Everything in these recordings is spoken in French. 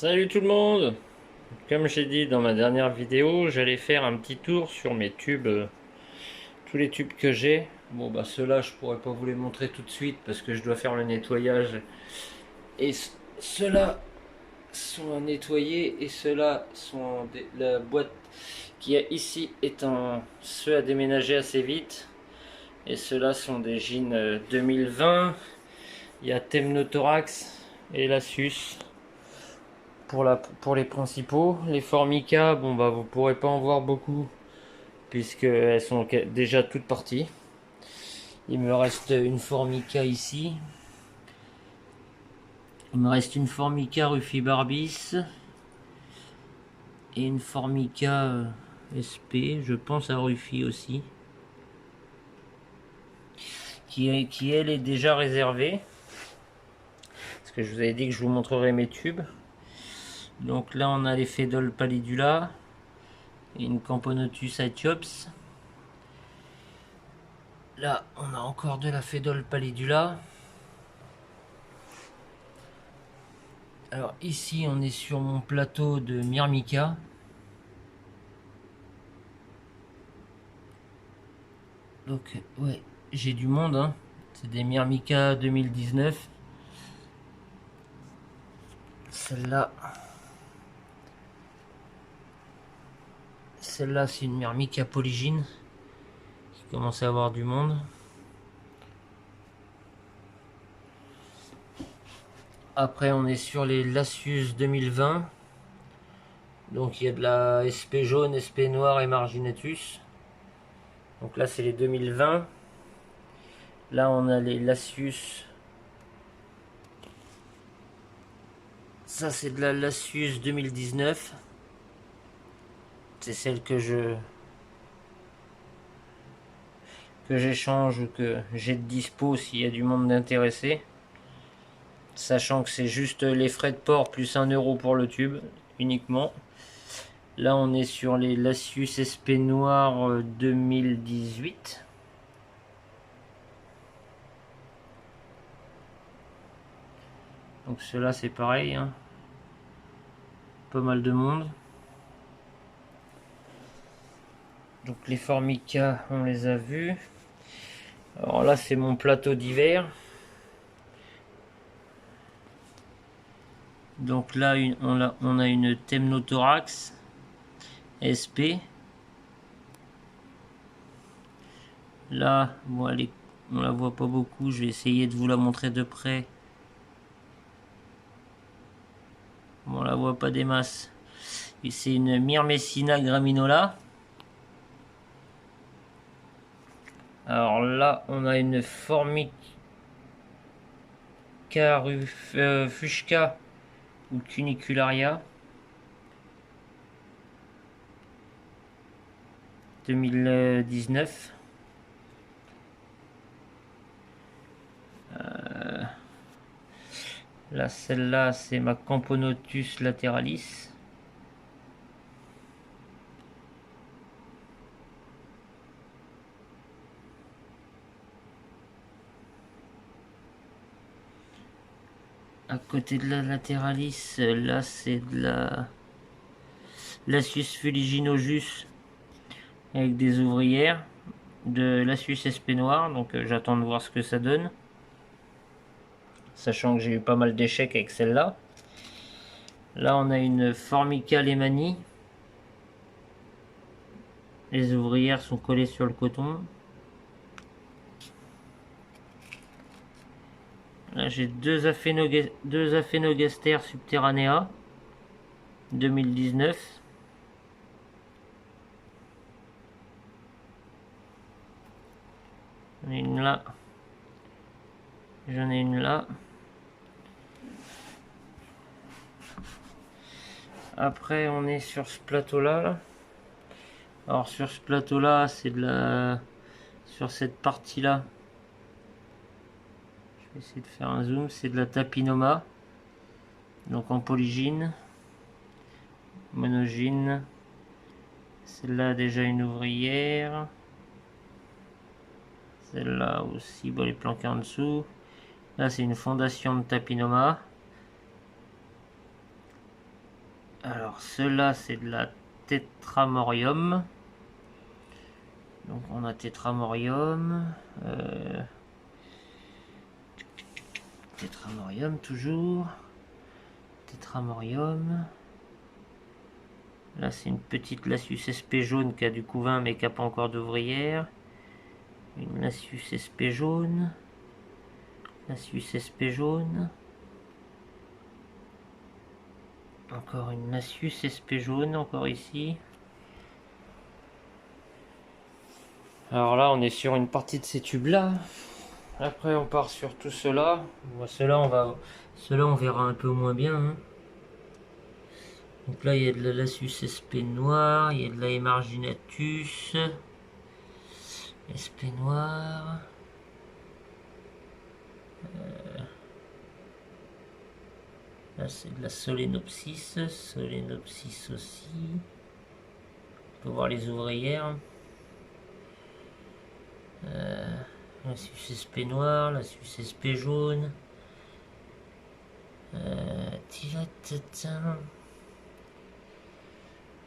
Salut tout le monde! Comme j'ai dit dans ma dernière vidéo, j'allais faire un petit tour sur mes tubes, tous les tubes que j'ai. Bon bah ceux-là je pourrais pas vous les montrer tout de suite parce que je dois faire le nettoyage. Et ceux-là sont à nettoyer et ceux-là sont la boîte qui est ici étant ceux à déménager assez vite. Et ceux-là sont des jeans 2020. Il y a Temnothorax et Lassus. Pour les principaux, les Formica, bon bah vous pourrez pas en voir beaucoup puisqu'elles sont déjà toutes parties. Il me reste une Formica ici. Il me reste une Formica Rufi Barbis et une Formica SP, je pense à Rufi aussi, qui elle est déjà réservée. Parce que je vous avais dit que je vous montrerai mes tubes. Donc là on a les Fedol Pallidula et une Camponotus Aetiops. Là, on a encore de la Fedol Pallidula. Alors ici, on est sur mon plateau de Myrmica. Donc, ouais, j'ai du monde, hein. C'est des Myrmica 2019. Celle-là, celle-là, c'est une Myrmica Polygyne qui commence à avoir du monde. Après, on est sur les Lasius 2020. Donc, il y a de la SP jaune, SP noire et Marginatus. Donc là, c'est les 2020. Là, on a les Lasius. Ça, c'est de la Lasius 2019. C'est celle que j'échange ou que j'ai de dispo s'il y a du monde d'intéressé. Sachant que c'est juste les frais de port plus 1 € pour le tube uniquement. Là on est sur les Lasius SP Noir 2018. Donc ceux-là c'est pareil, hein. Pas mal de monde. Donc les Formica on les a vus. Alors là c'est mon plateau d'hiver. Donc là on a une Temnothorax SP. Là, bon, on la voit pas beaucoup. Je vais essayer de vous la montrer de près. Bon, on la voit pas des masses. Et c'est une Myrmecina graminola. Alors là, on a une Formica Fuchsia ou Cunicularia 2019. Là, celle-là, c'est ma Camponotus lateralis. À côté de la lateralis, là, c'est de la Lasius fuliginojus avec des ouvrières de Lasius SP noir. Donc, j'attends de voir ce que ça donne. Sachant que j'ai eu pas mal d'échecs avec celle-là. Là, on a une Formica Lemani. Les ouvrières sont collées sur le coton. Là, j'ai deux Aphénogaster subterranea 2019. J'en ai une là. J'en ai une là. Après, on est sur ce plateau-là. Là. Alors, sur ce plateau-là, c'est de la... Sur cette partie-là, je vais essayer de faire un zoom. C'est de la Tapinoma. Donc en polygyne. Monogyne. Celle-là, déjà une ouvrière. Celle-là aussi, bon, les planqués en dessous. Là, c'est une fondation de Tapinoma. Alors ceux-là c'est de la Tetramorium. Donc on a Tetramorium. Tetramorium toujours. Tetramorium. Là c'est une petite Lasius SP jaune qui a du couvain mais qui n'a pas encore d'ouvrière. Une Lasius SP jaune. Lasius SP jaune. Encore une Lasius SP jaune, encore ici. Alors là on est sur une partie de ces tubes là. Après on part sur tout cela. Bon, cela on verra un peu moins bien. Hein. Donc là il y a de la Lasius SP noire, il y a de la Emarginatus SP noire. Là c'est de la Solenopsis, Solenopsis aussi. On peut voir les ouvrières. La Suisse SP noire, la Suisse SP jaune.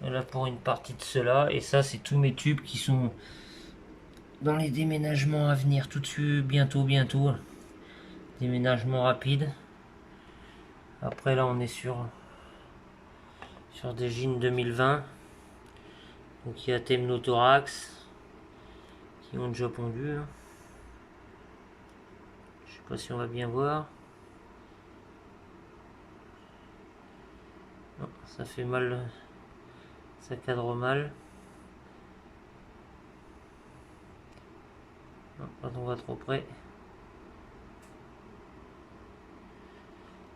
Voilà pour une partie de cela. Et ça, c'est tous mes tubes qui sont dans les déménagements à venir tout de suite, bientôt. Déménagement rapide. Après, là, on est sur des jeans 2020. Donc, il y a Temnothorax qui ont déjà pondu. Hein. Je sais pas si on va bien voir. Non, ça fait mal. Ça cadre mal. Non, quand on va trop près.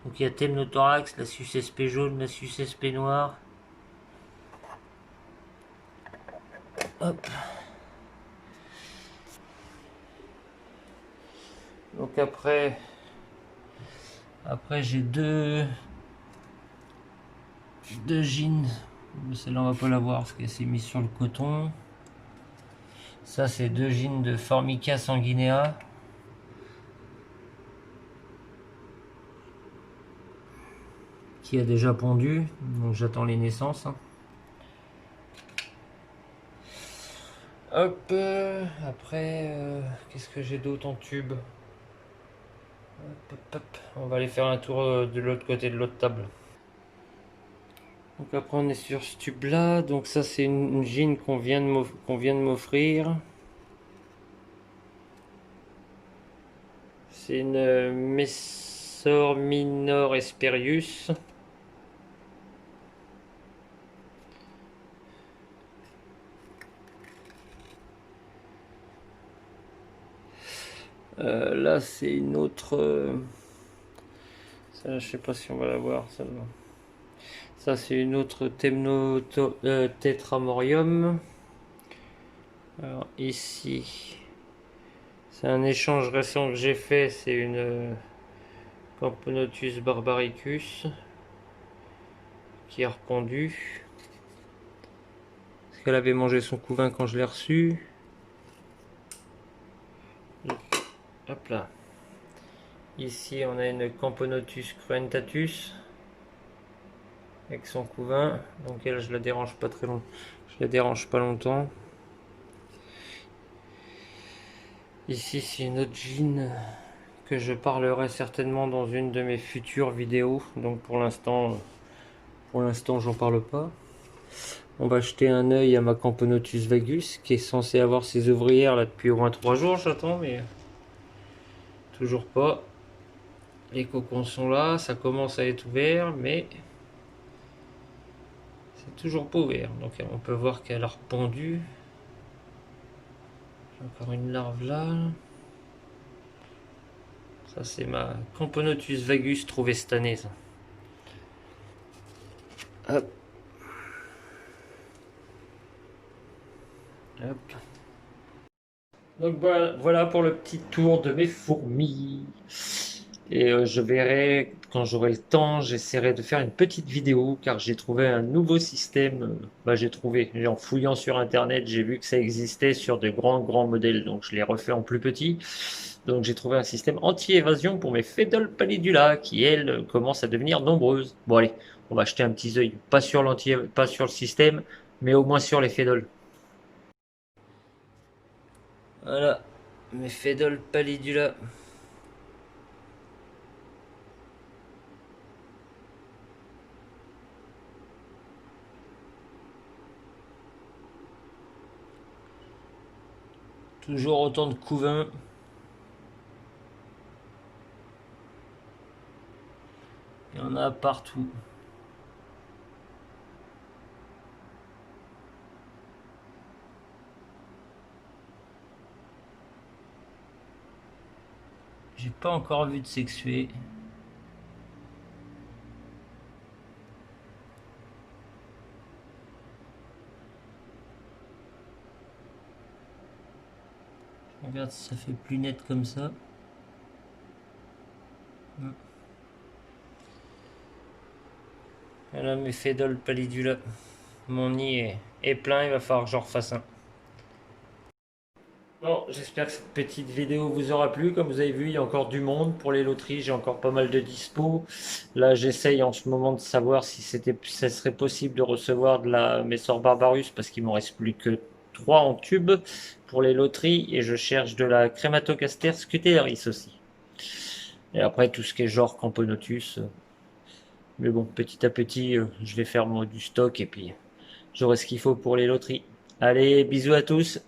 Donc il y a Temnothorax, la Suisse SP jaune, la Suisse SP noire. Hop. Donc après j'ai deux jeans. Celle-là on va pas la voir parce qu'elle s'est mise sur le coton. Ça c'est deux jeans de Formica sanguinea. Qui a déjà pondu. Donc j'attends les naissances. Hein. Hop. Après, qu'est-ce que j'ai d'autre en tube? Hop, hop, hop. On va aller faire un tour de l'autre côté de l'autre table. Donc après on est sur ce tube là, donc ça c'est une jean qu'on vient de m'offrir. C'est une Messor Minor Esperius. Là c'est une autre... ça je sais pas si on va la voir celle-là. Ça c'est une autre Tetramorium. Alors ici, c'est un échange récent que j'ai fait, c'est une Camponotus barbaricus qui a repondu. Parce qu'elle avait mangé son couvain quand je l'ai reçu. Hop là. Ici on a une Camponotus cruentatus avec son couvain, donc elle je la dérange pas très longtemps. Je la dérange pas longtemps. Ici c'est une autre jean que je parlerai certainement dans une de mes futures vidéos. Donc pour l'instant j'en parle pas. On va jeter un œil à ma Camponotus vagus qui est censé avoir ses ouvrières là depuis au moins 3 jours. J'attends mais toujours pas. Les cocons sont là, ça commence à être ouvert mais c'est toujours pas ouvert. Donc on peut voir qu'elle a repondu. J'ai encore une larve là. Ça c'est ma Camponotus vagus trouvée cette année ça. Hop. Hop. Donc voilà pour le petit tour de mes fourmis. Et je verrai quand j'aurai le temps, j'essaierai de faire une petite vidéo car j'ai trouvé un nouveau système. En fouillant sur internet, j'ai vu que ça existait sur de grands modèles, donc je l'ai refait en plus petit. Donc j'ai trouvé un système anti-évasion pour mes Phédal pallidula qui elles commencent à devenir nombreuses. Bon allez, On va jeter un petit œil, pas sur le système, mais au moins sur les fédoles. Voilà, mes fédoles pallidula. Toujours autant de couvains. Il y en a partout. J'ai pas encore vu de sexuer. Regarde si ça fait plus net comme ça. Voilà mes fédoles pallidula. Mon nid est plein, il va falloir que j'en refasse un. Bon, j'espère que cette petite vidéo vous aura plu. Comme vous avez vu, il y a encore du monde pour les loteries. J'ai encore pas mal de dispo. Là, j'essaye en ce moment de savoir si ça serait possible de recevoir de la Messor Barbarus parce qu'il m'en reste plus que 3 en tube pour les loteries et je cherche de la Crématocaster Scutellaris aussi. Et après, tout ce qui est genre Camponotus. Mais bon, petit à petit, je vais faire du stock et puis j'aurai ce qu'il faut pour les loteries. Allez, bisous à tous!